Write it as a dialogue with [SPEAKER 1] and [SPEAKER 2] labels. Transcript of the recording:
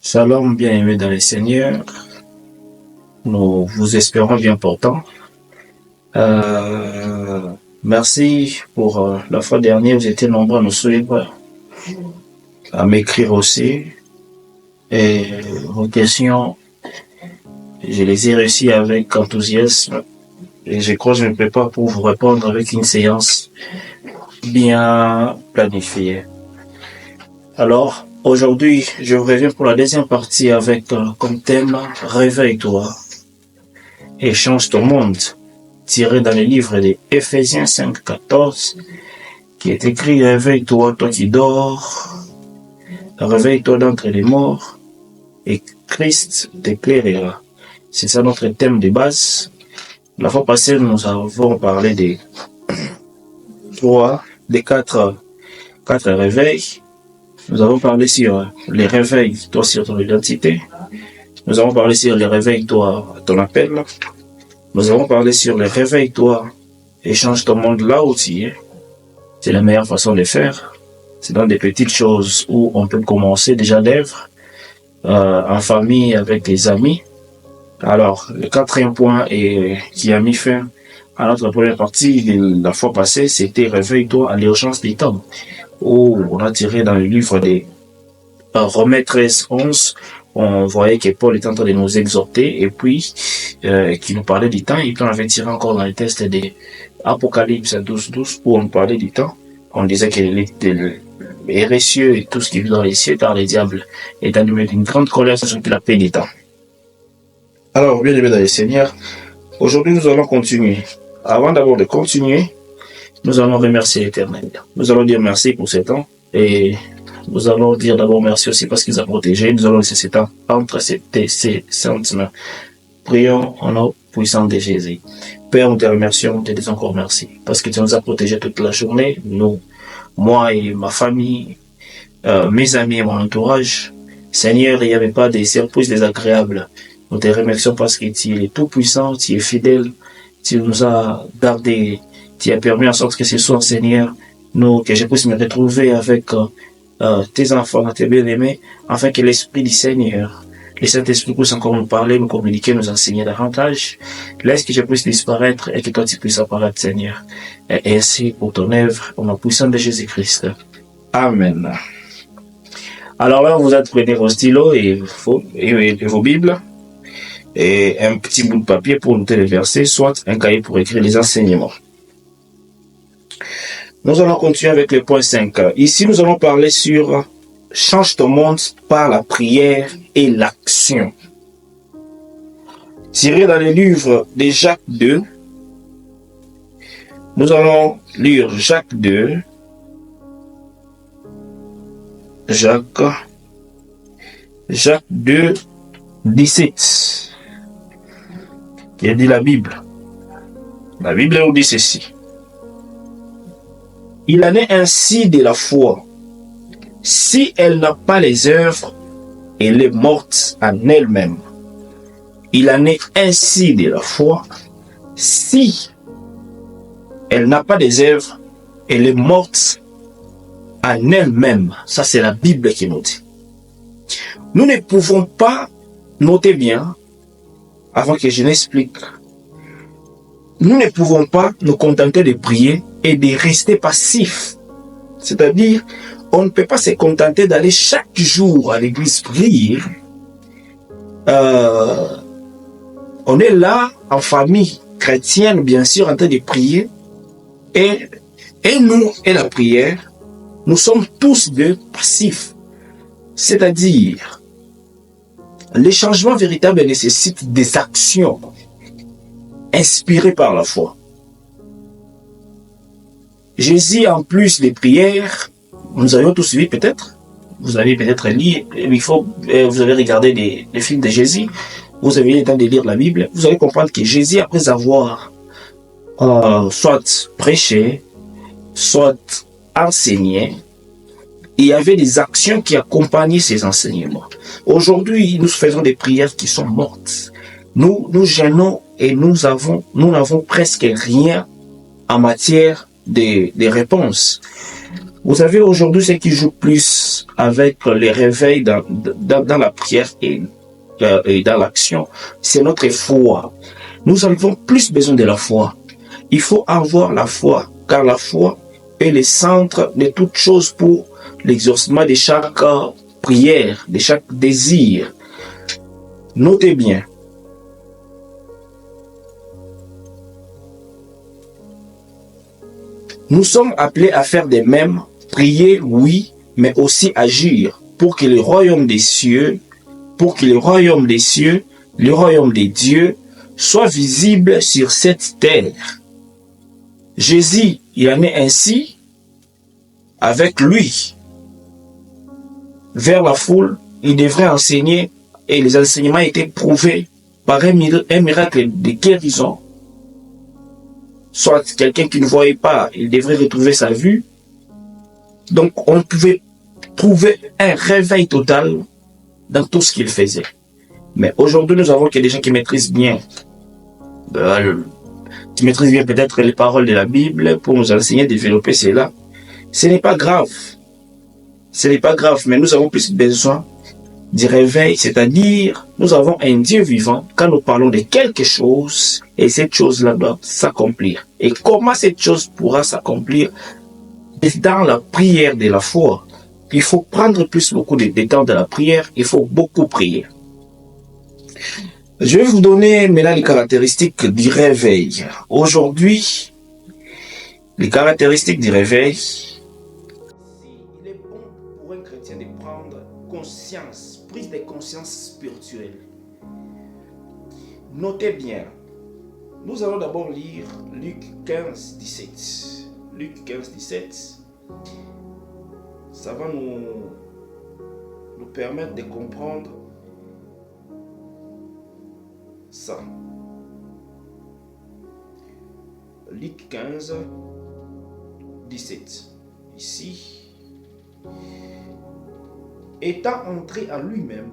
[SPEAKER 1] Shalom, bien-aimés dans les Seigneurs. Nous vous espérons bien portant. Merci pour la fois dernière, vous étiez nombreux à nous suivre, à m'écrire aussi. Et vos questions, je les ai réussies avec enthousiasme. Et je crois que je me prépare pour vous répondre avec une séance bien planifiée. Alors, aujourd'hui, je reviens pour la deuxième partie avec comme thème « Réveille-toi et change ton monde », tiré dans le livre de Ephésiens 5:14, qui est écrit « Réveille-toi, toi qui dors, réveille-toi d'entre les morts, et Christ t'éclairera ». C'est ça notre thème de base. La fois passée, nous avons parlé des quatre réveils. Nous avons parlé sur les réveils, toi sur ton identité. Nous avons parlé sur les réveils, toi, ton appel. Nous avons parlé sur les réveils, toi, et change ton monde là où tu es. C'est la meilleure façon de faire. C'est dans des petites choses où on peut commencer déjà l'œuvre, en famille, avec les amis. Alors, le quatrième point qui a mis fin à notre première partie de la fois passée, c'était réveille-toi à l'urgence des temps, où on a tiré dans le livre des Romains 13:11, on voyait que Paul était en train de nous exhorter et puis qui nous parlait du temps, et puis on avait tiré encore dans les textes des Apocalypse 12:12 où on parlait du temps. On disait que les cieux et tout ce qui vit dans les cieux par les diables est animé d'une grande colère sur la paix du temps. Alors, bien aimés dans les Seigneurs, aujourd'hui nous allons continuer. Avant d'abord de continuer, nous allons remercier l'Éternel. Nous allons dire merci pour ce temps et nous allons dire d'abord merci aussi parce qu'il nous a protégés. Nous allons laisser ce temps entre ses saintes mains. Prions en nom puissant de Jésus. Père, nous te remercions, nous te disons encore merci parce que tu nous as protégés toute la journée, nous, moi et ma famille, mes amis et mon entourage. Seigneur, il n'y avait pas des surprises désagréables. Nous te remercions parce que tu es tout puissant, tu es fidèle, tu nous as gardés, tu as permis en sorte que ce soir, Seigneur, que je puisse me retrouver avec tes enfants, tes bien-aimés, afin que l'Esprit du Seigneur, le Saint-Esprit puisse encore nous parler, nous communiquer, nous enseigner davantage. Laisse que je puisse disparaître et que toi tu puisses apparaître, Seigneur. Et ainsi pour ton œuvre, au nom puissant de Jésus-Christ. Amen. Alors là, vous prenez vos stylos et vos Bibles et un petit bout de papier pour noter les versets, soit un cahier pour écrire les enseignements. Nous allons continuer avec le point 5. Ici, nous allons parler sur « Change ton monde par la prière et l'action ». Tiré dans le livre de Jacques 2, nous allons lire Jacques 2, Jacques 2, 17, qui a dit la Bible. La Bible nous dit ceci. Il en est ainsi de la foi. Si elle n'a pas les œuvres, elle est morte en elle-même. Il en est ainsi de la foi. Si elle n'a pas des œuvres, elle est morte en elle-même. Ça, c'est la Bible qui nous dit. Nous ne pouvons pas, notez bien, avant que je n'explique, nous ne pouvons pas nous contenter de prier et de rester passifs. C'est-à-dire, on ne peut pas se contenter d'aller chaque jour à l'église prier. On est là, en famille chrétienne, bien sûr, en train de prier. Et nous, et la prière, nous sommes tous deux passifs. C'est-à-dire, les changements véritables nécessitent des actions inspirées par la foi. Jésus, en plus des prières, nous avions tous vu peut-être, vous avez peut-être lu, vous avez regardé les films de Jésus, vous avez eu le temps de lire la Bible, vous allez comprendre que Jésus, après avoir soit prêché, soit enseigné, il y avait des actions qui accompagnaient ces enseignements. Aujourd'hui, nous faisons des prières qui sont mortes. Nous jeûnons et nous n'avons presque rien en matière de réponses. Vous savez, aujourd'hui, ce qui joue plus avec les réveils dans la prière et dans l'action, c'est notre foi. Nous avons plus besoin de la foi. Il faut avoir la foi, car la foi est le centre de toute chose pour l'exaucement de chaque prière, de chaque désir. Notez bien. Nous sommes appelés à faire de même, prier, oui, mais aussi agir pour que le royaume des cieux, le royaume de Dieu, soit visible sur cette terre. Jésus, il en est ainsi avec lui. Vers la foule, il devrait enseigner et les enseignements étaient prouvés par un miracle de guérison. Soit quelqu'un qui ne voyait pas, il devrait retrouver sa vue. Donc, on pouvait trouver un réveil total dans tout ce qu'il faisait. Mais aujourd'hui, nous avons que des gens qui maîtrisent bien, peut-être les paroles de la Bible pour nous enseigner, développer cela. Ce n'est pas grave. Ce n'est pas grave, mais nous avons plus besoin du réveil, c'est-à-dire nous avons un Dieu vivant quand nous parlons de quelque chose et cette chose-là doit s'accomplir. Et comment cette chose pourra s'accomplir? Dans la prière de la foi. Il faut prendre beaucoup de temps de la prière, il faut beaucoup prier. Je vais vous donner maintenant les caractéristiques du réveil. Aujourd'hui, les caractéristiques du réveil. Il est bon pour un chrétien de prendre conscience, prise de conscience spirituelle. Notez bien, nous allons d'abord lire Luc 15, 17. Luc 15, 17. Ça va nous permettre de comprendre ça. Luc 15, 17. Ici. Étant entré en lui-même,